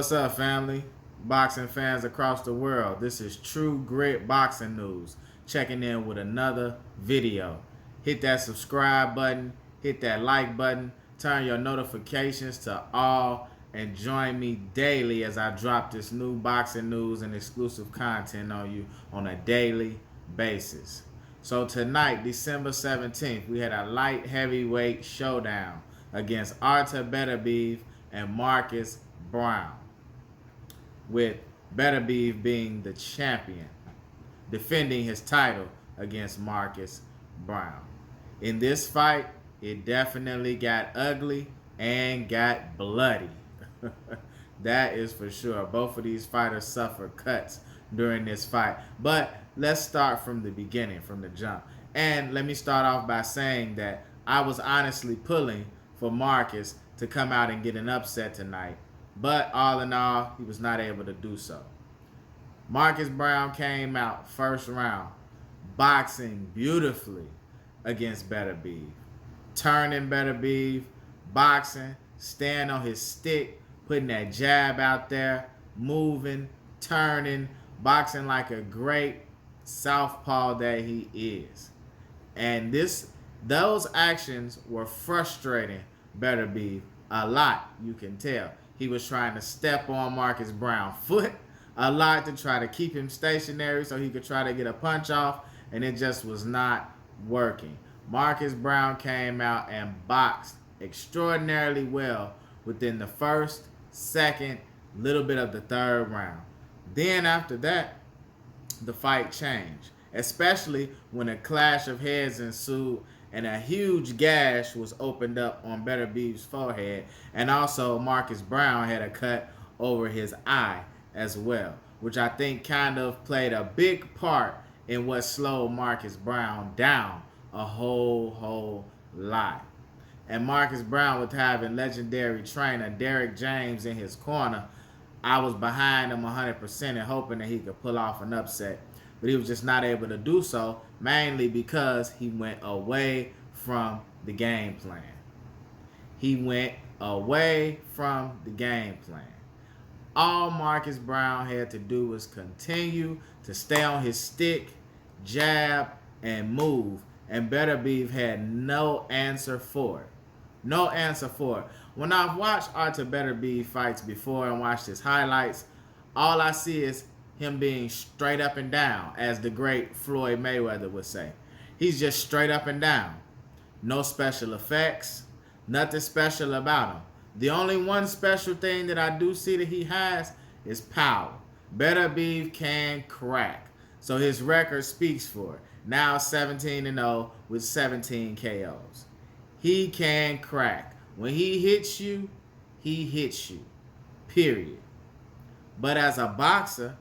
What's up, family? Boxing fans across the world. This is True Grit Boxing News. Checking in with another video. Hit that subscribe button, hit that like button, turn your notifications to all, and join me daily as I drop this new boxing news and exclusive content on you on a daily basis. So tonight, December 17th, we had a light heavyweight showdown against Artur Beterbiev and Marcus Browne, with Beterbiev being the champion, defending his title against Marcus Browne. In this fight, it definitely got ugly and got bloody. That is for sure. Both of these fighters suffered cuts during this fight. But let's start from the beginning, from the jump. And let me start off by saying that I was honestly pulling for Marcus to come out and get an upset tonight. But all in all, he was not able to do so. Marcus Browne came out first round, boxing beautifully against Beterbiev. Turning Beterbiev, boxing, staying on his stick, putting that jab out there, moving, turning, boxing like a great southpaw that he is. And those actions were frustrating Beterbiev a lot, you can tell. He was trying to step on Marcus Browne's foot a lot to try to keep him stationary so he could try to get a punch off, and it just was not working. Marcus Browne came out and boxed extraordinarily well within the first, second, little bit of the third round. Then after that, the fight changed, especially when a clash of heads ensued and a huge gash was opened up on Beterbiev's forehead, and also Marcus Browne had a cut over his eye as well, which I think kind of played a big part in what slowed Marcus Browne down a whole lot. And Marcus Browne, with having legendary trainer Derrick James in his corner, I was behind him 100% and hoping that he could pull off an upset. But he was just not able to do so, mainly because he went away from the game plan. He went away from the game plan. All Marcus Browne had to do was continue to stay on his stick, jab, and move. And Beterbiev had no answer for it. No answer for it. When I've watched Artur Beterbiev fights before and watched his highlights, all I see is him being straight up and down, as the great Floyd Mayweather would say. He's just straight up and down. No special effects, nothing special about him. The only one special thing that I do see that he has is power. Beterbiev can crack, so his record speaks for it. Now 17-0 with 17 KOs. He can crack. When he hits you, period. But as a boxer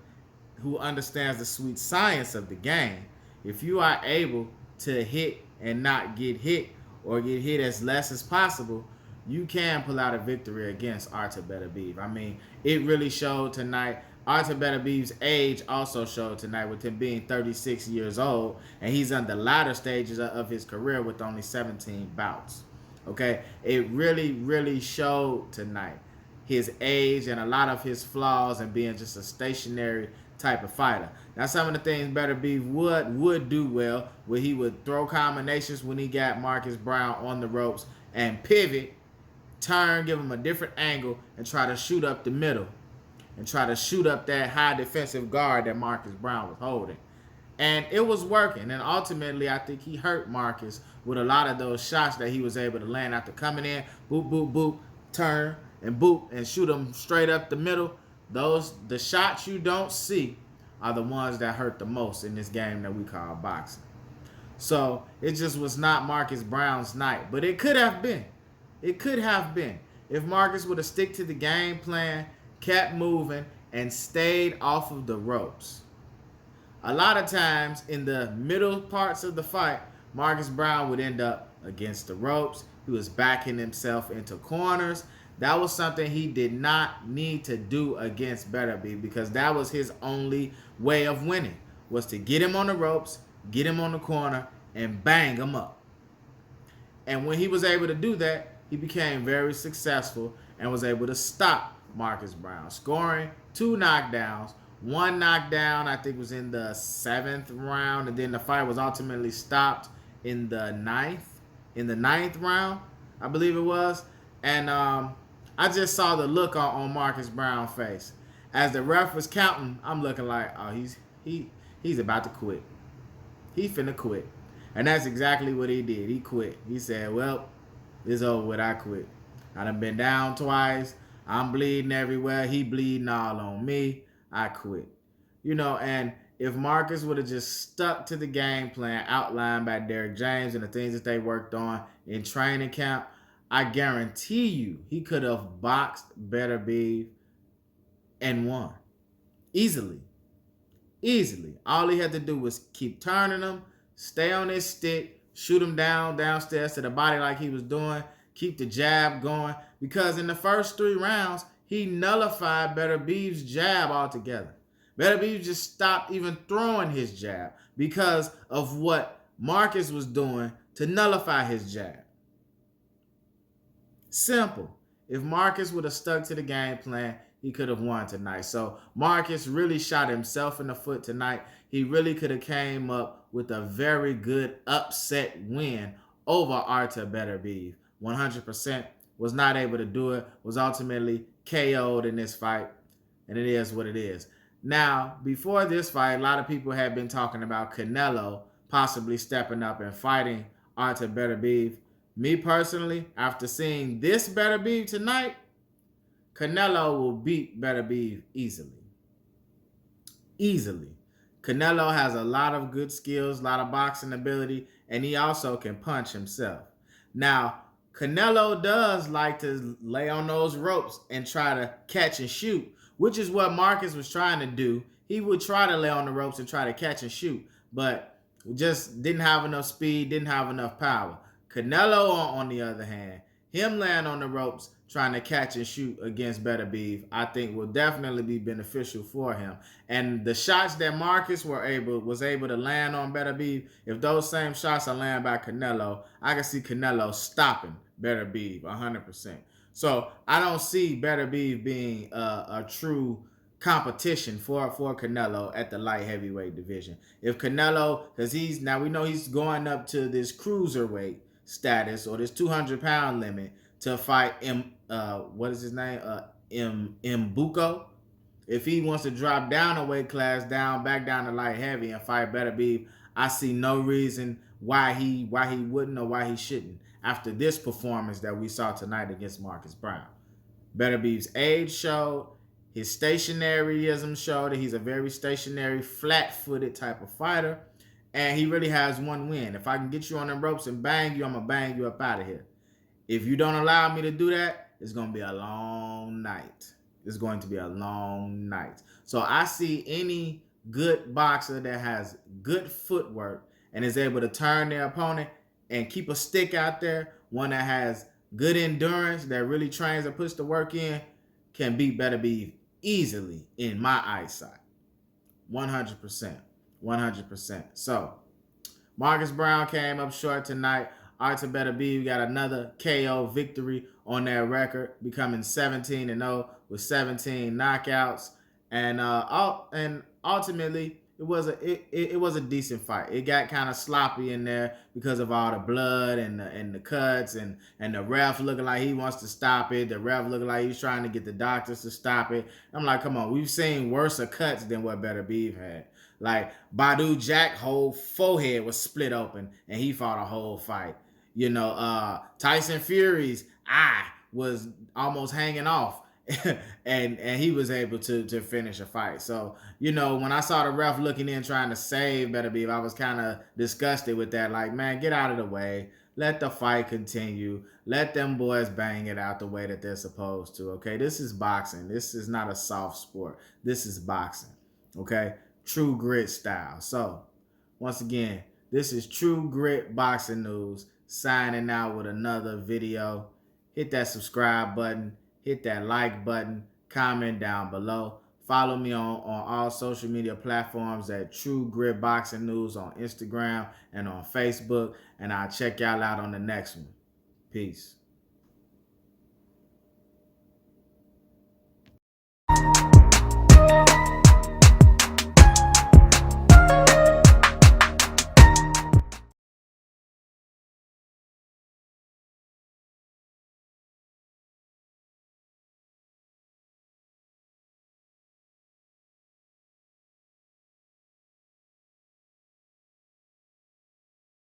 who understands the sweet science of the game, if you are able to hit and not get hit, or get hit as less as possible, you can pull out a victory against Artur Beterbiev. I mean, it really showed tonight. Artur Beterbiev's age also showed tonight, with him being 36 years old, and he's on the latter stages of his career with only 17 bouts. Okay, it really showed tonight his age and a lot of his flaws and being just a stationary type of fighter. Now, some of the things Beterbiev would do well, where he would throw combinations when he got Marcus Browne on the ropes and pivot, turn, give him a different angle, and try to shoot up the middle and try to shoot up that high defensive guard that Marcus Browne was holding. And it was working. And ultimately, I think he hurt Marcus with a lot of those shots that he was able to land after coming in, boop, boop, boop, turn, and boop, and shoot them straight up the middle. The shots you don't see are the ones that hurt the most in this game that we call boxing. So it just was not Marcus Browne's night. But it could have been. It could have been. If Marcus would have stick to the game plan, kept moving, and stayed off of the ropes. A lot of times in the middle parts of the fight, Marcus Browne would end up against the ropes. He was backing himself into corners. That was something he did not need to do against Beterbiev, because that was his only way of winning, was to get him on the ropes, get him on the corner, and bang him up. And when he was able to do that, he became very successful and was able to stop Marcus Browne, scoring 2 knockdowns. One knockdown, I think, was in the 7th round, and then the fight was ultimately stopped in the ninth round, I believe it was. And I just saw the look on Marcus Browne's face as the ref was counting. I'm looking like, oh, he's about to quit. He finna quit, and that's exactly what he did. He quit. He said, "Well, it's over with. I quit. I done been down twice. I'm bleeding everywhere. He bleeding all on me. I quit." And if Marcus would have just stuck to the game plan outlined by Derrick James and the things that they worked on in training camp, I guarantee you he could have boxed Beterbiev and won easily. Easily. All he had to do was keep turning him, stay on his stick, shoot him downstairs to the body like he was doing, keep the jab going. Because in the first 3 rounds, he nullified Beterbiev's jab altogether. Beterbiev just stopped even throwing his jab because of what Marcus was doing to nullify his jab. Simple. If Marcus would have stuck to the game plan, he could have won tonight. So Marcus really shot himself in the foot tonight. He really could have came up with a very good upset win over Artur Beterbiev. 100% was not able to do it, was ultimately KO'd in this fight, and it is what it is. Now, before this fight, a lot of people had been talking about Canelo possibly stepping up and fighting Artur Beterbiev. Me personally, after seeing this Beterbiev tonight, Canelo will beat Beterbiev easily. Easily. Canelo has a lot of good skills, a lot of boxing ability, and he also can punch himself. Now, Canelo does like to lay on those ropes and try to catch and shoot, which is what Marcus was trying to do. He would try to lay on the ropes and try to catch and shoot, but just didn't have enough speed, didn't have enough power. Canelo, on the other hand, him laying on the ropes, trying to catch and shoot against Beterbiev, I think will definitely be beneficial for him. And the shots that Marcus was able to land on Beterbiev, if those same shots are landed by Canelo, I can see Canelo stopping Beterbiev 100%. So I don't see Beterbiev being a true competition for Canelo at the light heavyweight division. If Canelo, because we know he's going up to this cruiserweight status or this 200-pound limit to fight what is his name? Mbuko. If he wants to drop down a weight class back down to light heavy and fight Beterbiev, I see no reason why he wouldn't or why he shouldn't after this performance that we saw tonight against Marcus Browne. Beterbiev's age showed, his stationaryism showed that he's a very stationary, flat-footed type of fighter, and he really has one win. If I can get you on them ropes and bang you, I'm going to bang you up out of here. If you don't allow me to do that, it's going to be a long night. It's going to be a long night. So I see any good boxer that has good footwork and is able to turn their opponent and keep a stick out there, one that has good endurance, that really trains and puts the work in, can beat Beterbiev easily in my eyesight. 100%. 100%. So, Marcus Browne came up short tonight. Artur Beterbiev got another KO victory on their record, becoming 17-0 with 17 knockouts. And ultimately, it was a decent fight. It got kind of sloppy in there because of all the blood and the cuts and the ref looking like he wants to stop it. The ref looking like he's trying to get the doctors to stop it. I'm like, come on, we've seen worse cuts than what Beterbiev had. Like Badu Jack's whole forehead was split open and he fought a whole fight. Tyson Fury's eye was almost hanging off. and he was able to finish a fight. So, when I saw the ref looking in trying to save Beterbiev, I was kind of disgusted with that. Like, man, get out of the way. Let the fight continue. Let them boys bang it out the way that they're supposed to, okay? This is boxing. This is not a soft sport. This is boxing, okay? True grit style. So, once again, this is True Grit Boxing News, signing out with another video. Hit that subscribe button. Hit that like button, comment down below. Follow me on all social media platforms at True Grit Boxing News on Instagram and on Facebook. And I'll check y'all out on the next one. Peace. Peace.